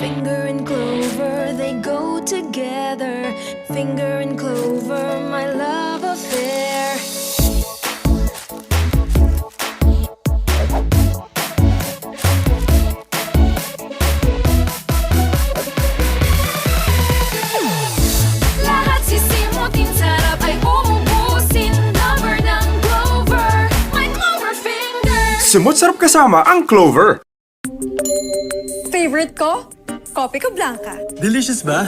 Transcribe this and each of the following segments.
Finger and clover, they go together. Finger and clover, my love affair. Lahat sisimutin, sarap ay uubusin. Lover ng clover, my clover finger. Simut-sarap kasama ang Clover. Favorite ko? Kopi ko blanca. Delicious ba?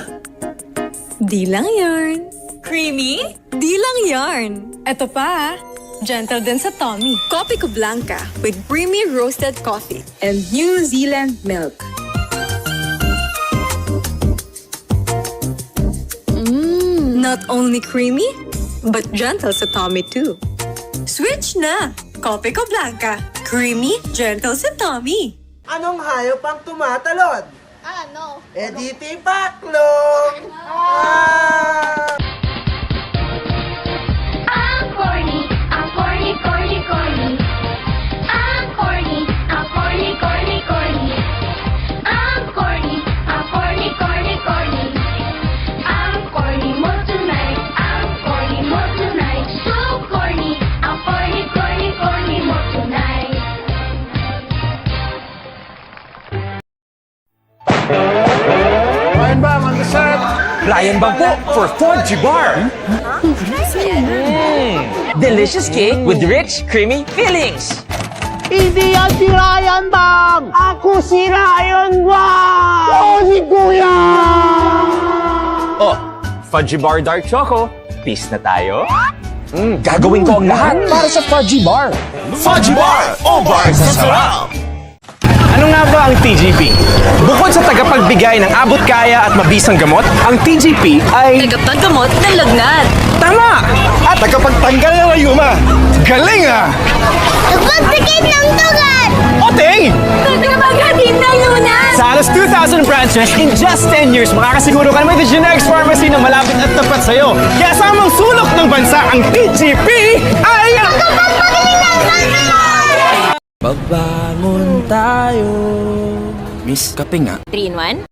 Di lang yarn. Creamy? Di lang yarn. Eto pa, gentle din sa tummy. Kopi ko blanca with creamy roasted coffee and New Zealand milk. Not only creamy, but gentle sa tummy too. Switch na! Kopi ko blanca. Creamy, gentle sa tummy. Anong hayop ang tumatalon? Ano? Di tipaklong! Ang corny, ang corny, corny, corny. Ang corny, ang corny, corny, corny. Ang corny, ang corny, corny, corny. Ang corny mo tonight, ang corny mo tonight. So corny, ang corny, corny, corny mo tonight. Brian Bangpo for 4G Bar. Delicious cake with rich, creamy fillings. Hindi yan si Ryan Bang! Ako si Ryan Bang! Oo, si Kuya! Oh, Fudgy Bar Dark Choco. Peace na tayo. Gagawin ko ang lahat para sa Fudgy Bar. Fudgy Bar! O bar sa sarap! Ano nga ba ang TGP? Bukod sa tagapagbigay ng abot-kaya at mabisang gamot, ang TGP ay... Tagapaggamot ng lagnat. Tama! At tagapagtanggal ng rayuma. Galing ah! Pagpagpikit ng tugan! Oting! Pagpaghatid ng lunas! Sa halos 2,000 branches, in just 10 years, makakasiguro ka na may generics pharmacy na malapit at tapat sa'yo. Kaya sa amang sulok ng bansa, ang TGP ay... Pagpagpagaling ng bansa! Pagbangon tayo. Miss, kape nga. 3-in-1?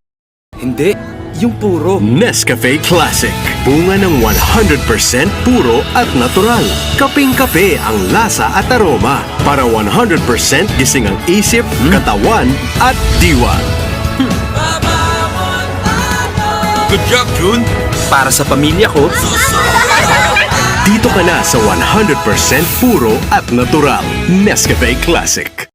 Hindi, yung puro. Nescafe Classic. Bunga ng 100% puro at natural. Kaping-kape ang lasa at aroma. Para 100% gising ang isip, katawan at diwa. Good job, June. Para sa pamilya ko. Dito ka na sa 100% puro at natural. Nescafe Classic.